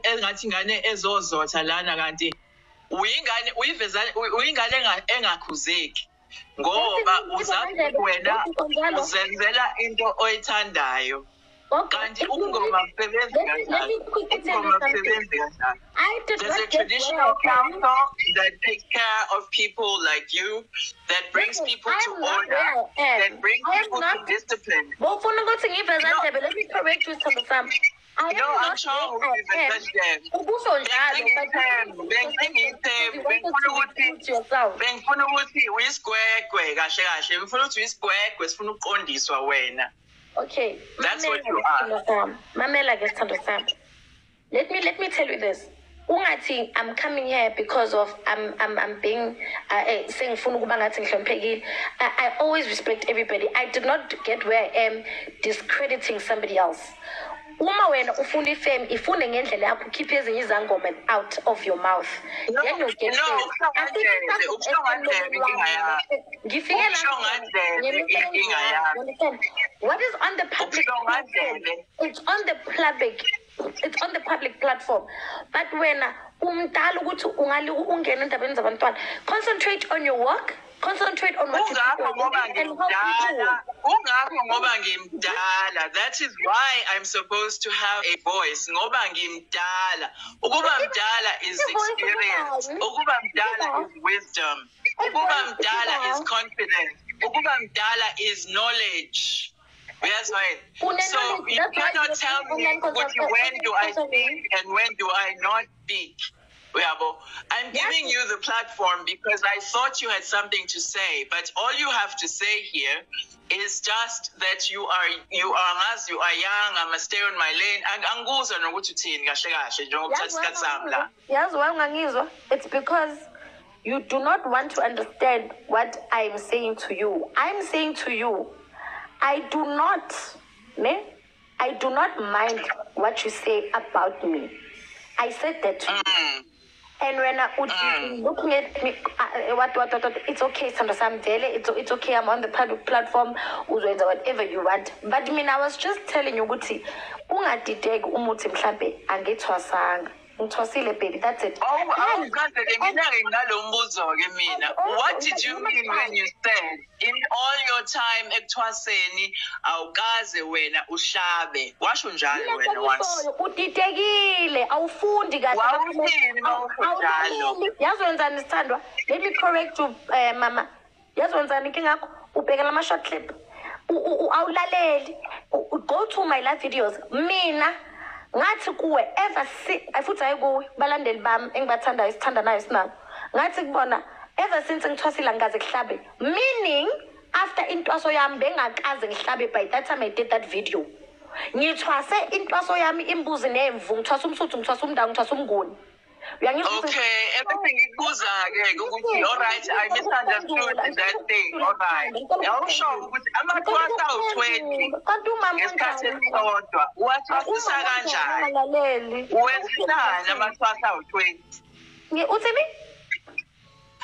engathi ingane ezozotha lana kanti uyingane engakhuzeki ngoba uzazi wena uzenzela into oyithandayo. Kanti ukungoma kusebenzi kanjani? Ukungoma kusebenzi kanjani? There's a traditional council that takes care of people like you, that brings people to order, that brings people to discipline. Let me correct you something. I'm sure okay, that's what you are. Let me tell you this. I'm coming here because of I'm being saying I always respect everybody. I did not get where I am discrediting somebody else. Uma wena ufuna ifame ifune ngendlela yakho keep ezinye izangoma out of your mouth. Then you get what is on the public platform? It's on the public. It's on the public platform. But when concentrate on your work. Concentrate on what you do. That is why I'm supposed to have a voice. Ukuba mdala is experience. Ukuba mdala is wisdom. Ukuba mdala is confidence. Ukuba mdala is knowledge. Yes, right. So you cannot tell me when do I speak and when do I not speak. I'm giving you the platform because I thought you had something to say, but all you have to say here is just that you are young, I must stay on my lane, and it's because you do not want to understand what I'm saying to you. I'm saying to you, I do not mind what you say about me. I said that to you. And when I would be looking at me, what, it's okay, it's okay, I'm on the public platform, whatever you want. But I was just telling you, baby, that's it. What did you mean when you said, in all your time ekthwaseni awukaze wena ushabe? Washo njalo wena once. Uditekile, awufundi kahle. Wawuthini mawufunjalo? Yazwenza nisithandwa. Let me correct you, mama. Yazwenza inkinga yakho. Ubhekela ama short clip. Awulaleli. Go to my live videos. Mina ngathi kuwe ever futhi ayikuwe balandeli bami engibathandayo isithanda nayo sinabo. Ngathi kubona ever since ngithwasile ngikaze kuhlabe, meaning after intwaso yami bengakaze ngihlabe. By that time I did that video. Ngithwase intwaso yami imbuzi nemvu, ngithwasa umsuthu, ngithwasa umndangu, ngithwasa umnguni. Okay, everything ikuza ke ukuthi all right, I misunderstood that thing. All right. Awusho ukuthi amathwasa u20 ngesikhathi esodwa. Uwathwasisa kanjani? Wenzani amathwasa u20? Uthini?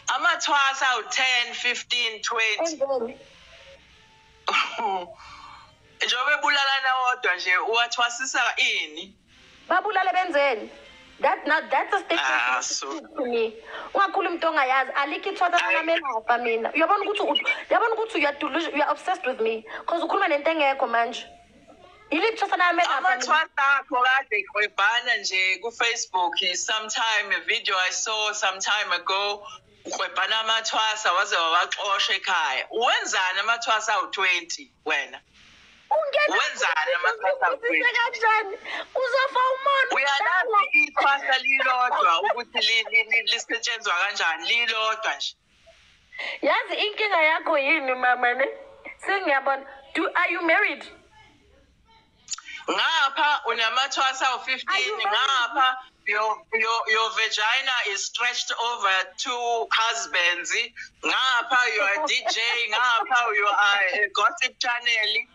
Amathwasa u10, 15, 20. Njobe bulalana wodwa nje uwathwasisa ini? Babulale benzeni? That's a statement to me. Ungakhuluma into ongayazi alikho ithwasa ngamelafa mina. Uyabona ukuthi you are obsessed with me because ukhuluma nento engekho manje. Ilithwasa ngamelafa. Amathwasa akho kade kwebhana nje ku Facebook sometime a video I saw some time ago. Kwebhana amathwasa waze wawaxosha ekhaya. Wenzani amathwasa u20 wena? Wenzani amathwasa kanjani? Uzofa umuntu. Uyalazi ithwasa lilodwa ukuthi lisetshenzwa kanjani lilodwa nje. Yazi inkinga yakho yini mama ne? Sengiyabona. Are you married? Ngapha unamathwasa u15 ngapha your vagina is stretched over 2 husbands. Ngapha you are DJ, ngapha you are a gossip channel.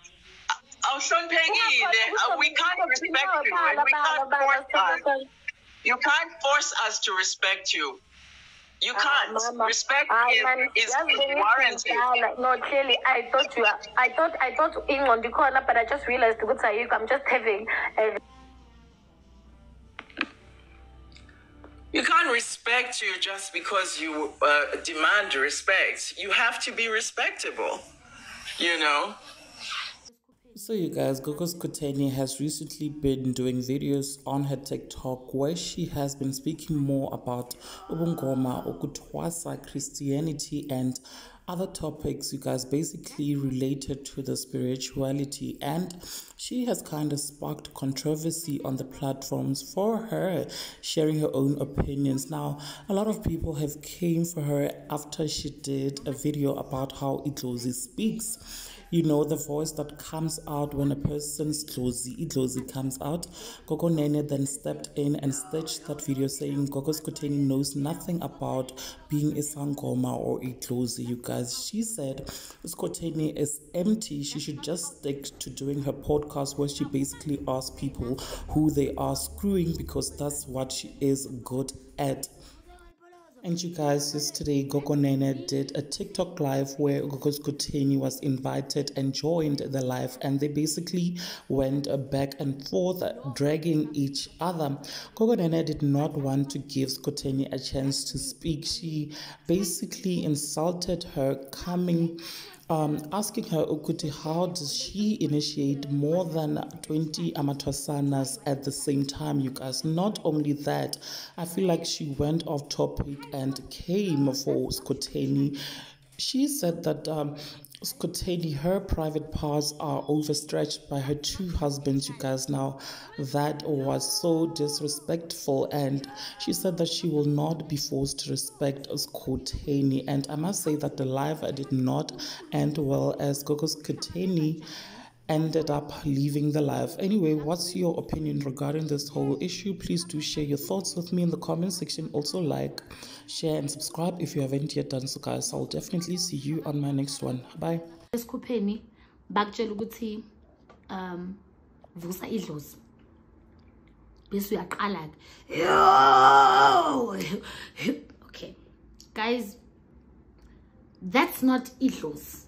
We can't respect you and we can't force us. You can't force us to respect you. You can't. Respect is warranted. No, clearly, I thought in on the corner, but I just realized I'm just having respect you just because you demand respect. You have to be respectable, you know. So you guys, Gogo Skhotheni has recently been doing videos on her TikTok where she has been speaking more about ubungoma, ukutwasa, Christianity, and other topics, you guys, basically related to the spirituality. And she has kind of sparked controversy on the platforms for her sharing her own opinions. Now, a lot of people have came for her after she did a video about how Idlozi speaks. You know, the voice that comes out when a person's idlozi comes out. Gogo Nene then stepped in and stitched that video saying Gogo Skhotheni knows nothing about being a sangoma or idlozi, you guys. She said Skhotheni is empty. She should just stick to doing her podcast where she basically asks people who they are screwing because that's what she is good at. And you guys, yesterday Gogo Nene did a TikTok live where Gogo Skhotheni was invited and joined the live, and they basically went back and forth dragging each other. Gogo Nene did not want to give Skhotheni a chance to speak. She basically insulted her, asking her, Ukuti, how does she initiate more than 20 amatwasanas at the same time, you guys? Not only that, I feel like she went off topic and came for Skhotheni. She said that Skhotheni, her private parts are overstretched by her two husbands, you guys. Now, that was so disrespectful, and she said that she will not be forced to respect Skhotheni. And I must say that the live did not end well, as Gogo Skhotheni ended up leaving the live. Anyway, what's your opinion regarding this whole issue? Please do share your thoughts with me in the comment section. Also like, share, and subscribe if you haven't yet done so, guys. I'll definitely see you on my next one. Bye. Skhotheni bakutshela ukuthi vusa idlozi bese uyaqala ke okay guys, that's not idlozi.